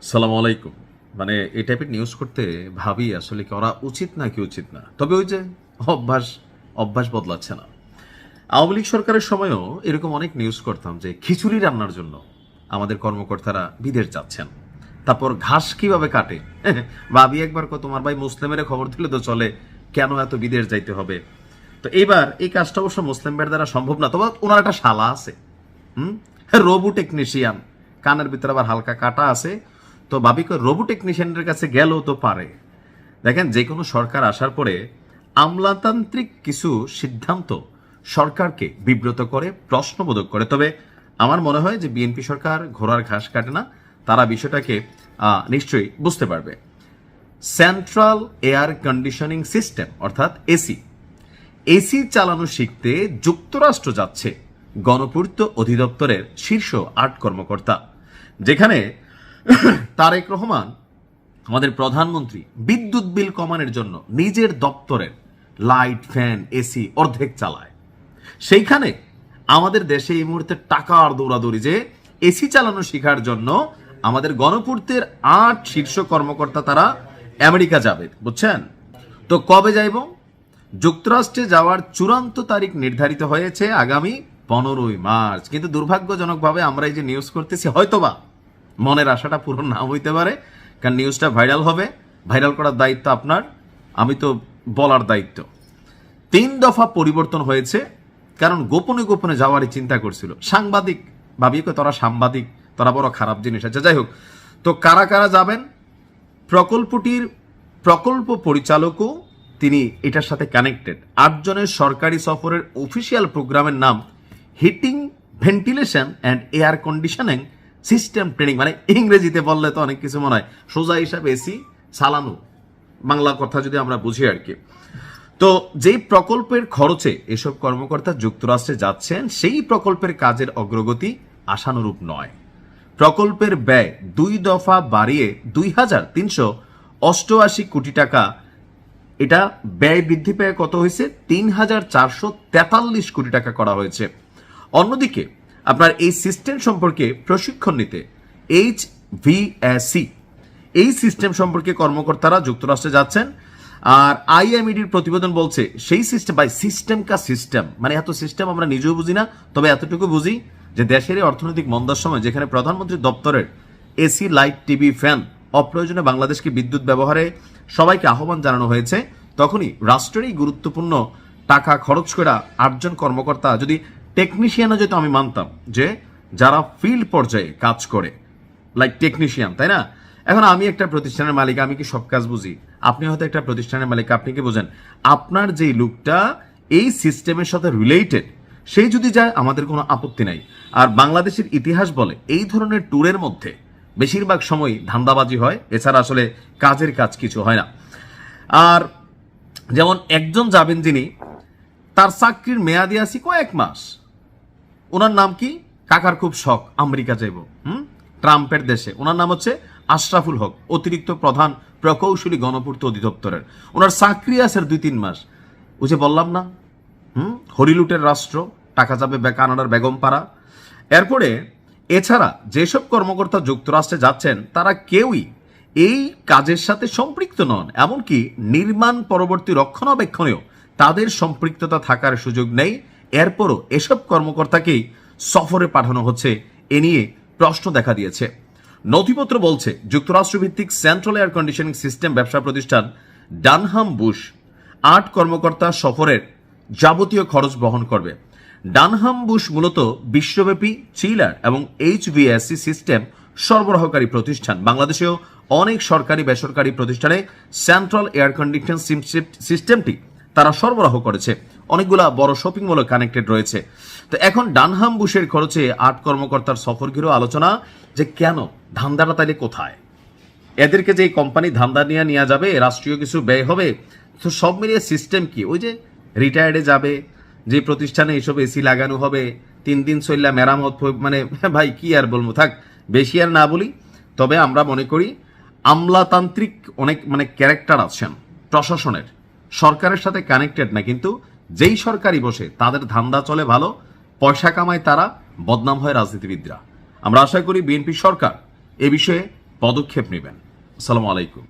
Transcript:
সালাম আলাইকুম। মানে এই টাইপের নিউজ করতে ভাবি আসলে করা উচিত না কি উচিত না, তবে ওই যে অভ্যাস অভ্যাস বদলাচ্ছে না। আওয়ামী লীগ সরকারের সময়ও এরকম অনেক নিউজ করতাম যে খিচুড়ি রান্নার জন্য আমাদের কর্মকর্তারা বিদেশ যাচ্ছেন, তারপর ঘাস কিভাবে কাটে ভাবি একবার তোমার ভাই মুসলিমের খবর দিলে তো চলে, কেন এত বিদেশ যাইতে হবে। তো এবার এই কাজটা অবশ্য মুসলিমদের দ্বারা সম্ভব না, তবে ওনার একটা শালা আছে, রোবো টেকনিশিয়ান, কানের ভিতরে আবার হালকা কাটা আছে। তো ভাবি রোবো টেকনিশিয়ানের কাছে গেলেও তো পারে। দেখেন, যে কোনো সরকার আসার পরে আমলাতান্ত্রিক কিছু সিদ্ধান্ত সরকারকে বিব্রত করে, প্রশ্নবোধক করে। তবে আমার মনে হয় যে বিএনপি সরকার ঘোড়ার ঘাস কাটে না, তারা বিষয়টাকে নিশ্চয়ই বুঝতে পারবে। সেন্ট্রাল এয়ার কন্ডিশনিং সিস্টেম অর্থাৎ এসি এসি চালানো শিখতে যুক্তরাষ্ট্র যাচ্ছে গণপূর্ত অধিদপ্তরের শীর্ষ ৮ কর্মকর্তা, যেখানে তারেক রহমান আমাদের প্রধানমন্ত্রী বিদ্যুৎ বিল কমানোর জন্য নিজের দপ্তরের লাইট ফ্যান এসি অর্ধেক চালায়। সেইখানে আমাদের দেশে এই মুহূর্তে টাকার দৌড়াদৌড়ি যে এসি চালানো শেখার জন্য আমাদের গণপূর্তের ৮ শীর্ষ কর্মকর্তা তারা আমেরিকা যাবে, বুঝছেন? তো কবে যাইব? যুক্তরাষ্ট্রে যাওয়ার চূড়ান্ত তারিখ নির্ধারিত হয়েছে আগামী 15ই মার্চ। কিন্তু দুর্ভাগ্যজনকভাবে আমরা এই যে নিউজ করতেছি, হয়তোবা মনের আশাটা পূরণ না হইতে পারে, কারণ নিউজটা ভাইরাল হবে। ভাইরাল করার দায়িত্ব আপনার, আমি তো বলার দায়িত্ব। 3 দফা পরিবর্তন হয়েছে, কারণ গোপনে গোপনে যাওয়ারই চিন্তা করছিল সাংবাদিক। ভাবি তোরা সাংবাদিক, তোরা বড় খারাপ জিনিস আছে। যাই হোক, তো কারা কারা যাবেন? প্রকল্পটির প্রকল্প পরিচালকও তিনি এটার সাথে কানেক্টেড। 8 জনের সরকারি সফরের অফিসিয়াল প্রোগ্রামের নাম heating, ventilation and air conditioning system training. মানে ইংরেজিতে বললে তো অনেক কিছু মনে হয়, সোজা হিসাবে এসি চালানো, বাংলা কথা যদি আমরা বুঝি আর কি। তো যেই প্রকল্পের খরচে এসব কর্মকর্তা যুক্তরাষ্ট্রে যাচ্ছেন, সেই প্রকল্পের কাজের অগ্রগতি আশানুরূপ নয়। প্রকল্পের ব্যয় 2 দফা বাড়িয়ে 2,388 কোটি টাকা, এটা ব্যয় বৃদ্ধি পেয়ে কত হয়েছে? 3,443 কোটি টাকা করা হয়েছে। অন্যদিকে আপনার এই সিস্টেম সম্পর্কে প্রশিক্ষণ নিতে HVAC এই সিস্টেম সম্পর্কে কর্মকর্তারা যুক্তরাষ্ট্রে যাচ্ছেন। আর আইএমইডির প্রতিবেদন বলছে সেই সিস্টেম, বাই সিস্টেম কা সিস্টেম, মানে এত সিস্টেম আমরা নিজেও বুঝি না, তবে এতটুকু বুঝি যে দেশের এই অর্থনৈতিক মন্দার সময় যেখানে প্রধানমন্ত্রীর দপ্তরের এসি, লাইট, টিভি, ফ্যান অপ্রয়োজনে বাংলাদেশকে বিদ্যুৎ ব্যবহারে সবাইকে আহ্বান জানানো হয়েছে, তখনই রাষ্ট্রের এই গুরুত্বপূর্ণ টাকা খরচ করে 8 জন কর্মকর্তা, যদি টেকনিশিয়ানও যেহেতু আমি মানতাম যে যারা ফিল্ড পর্যায়ে কাজ করে লাইক টেকনিশিয়ান, তাই না? এখন আমি একটা প্রতিষ্ঠানের মালিক, আমি কি সব কাজ বুঝি? আপনি হয়তো একটা প্রতিষ্ঠানের মালিক, আপনি কি বোঝেন? আপনার যেই লোকটা এই সিস্টেমের সাথে রিলেটেড, সেই যদি যায় আমাদের কোনো আপত্তি নাই। আর বাংলাদেশের ইতিহাস বলে এই ধরনের ট্যুরের মধ্যে বেশিরভাগ সময় ধান্দাবাজি হয়, এছাড়া আসলে কাজের কাজ কিছু হয় না। আর যেমন একজন যাবেন যিনি, তার চাকরির মেয়াদি আছে কয়েক মাস, ওনার নাম কি? কাকার খুব শখ আমেরিকা যাইব, ট্রাম্পের দেশে। ওনার নাম হচ্ছে আশরাফুল হক, অতিরিক্ত প্রধান প্রকৌশলী গণপূর্ত অধিদপ্তরের। ওনার চাকরি আছে 2-3 মাস। ওই যে বললাম না, হরিলুটের রাষ্ট্র, টাকা যাবে কানাডার বেগমপাড়া। এরপরে এছাড়া যেসব কর্মকর্তা যুক্তরাষ্ট্রে যাচ্ছেন তারা কেউই এই কাজের সাথে সম্পৃক্ত নন, এমনকি নির্মাণ পরবর্তী রক্ষণাবেক্ষণেও তাদের সম্পৃক্ততা থাকার সুযোগ নেই। এরপরও এসব কর্মকর্তাকেই সফরে পাঠানো হচ্ছে, এ নিয়ে প্রশ্ন দেখা দিয়েছে। নথিপত্র বলছে যুক্তরাষ্ট্রভিত্তিক সেন্ট্রাল এয়ার কন্ডিশনিং সিস্টেম ব্যবসা প্রতিষ্ঠান ডানহাম বুশ 8 কর্মকর্তা সফরের যাবতীয় খরচ বহন করবে। ডানহাম বুশ মূলত বিশ্বব্যাপী চিলার এবং HVAC সিস্টেম সরবরাহকারী প্রতিষ্ঠান। বাংলাদেশেও অনেক সরকারি বেসরকারি প্রতিষ্ঠানে সেন্ট্রাল এয়ার কন্ডিশন সিস্টেমটি তারা সরবরাহ করেছে, অনেকগুলা বড় শপিং মলে কানেক্টেড রয়েছে। তো এখন ডানহাম বুশের খরচে 8 কর্মকর্তার সফর ঘিরেও আলোচনা, যে কেন ধান্দাটা তাইলে কোথায়? এদেরকে যে কোম্পানি ধান্দা নিয়ে যাবে, রাষ্ট্রীয় কিছু ব্যয় হবে, তো সব মিলিয়ে সিস্টেম কি? ওই যে রিটায়ার্ডে যাবে, যে প্রতিষ্ঠানে এইসব এসি লাগানো হবে, 3 দিন চললা মেরামত, মানে ভাই কি আর বলবো, থাক বেশি আর না বলি। তবে আমরা মনে করি আমলাতান্ত্রিক অনেক মানে ক্যারেক্টার আছেন প্রশাসনের, সরকারের সাথে কানেক্টেড না, কিন্তু যেই সরকারি বসে তাদের ধান্দা চলে ভালো, পয়সা কামায় তারা, বদনাম হয় রাজনীতিবিদরা। আমরা আশা করি বিএনপি সরকার এ বিষয়ে পদক্ষেপ নেবেন। আসসালামু আলাইকুম।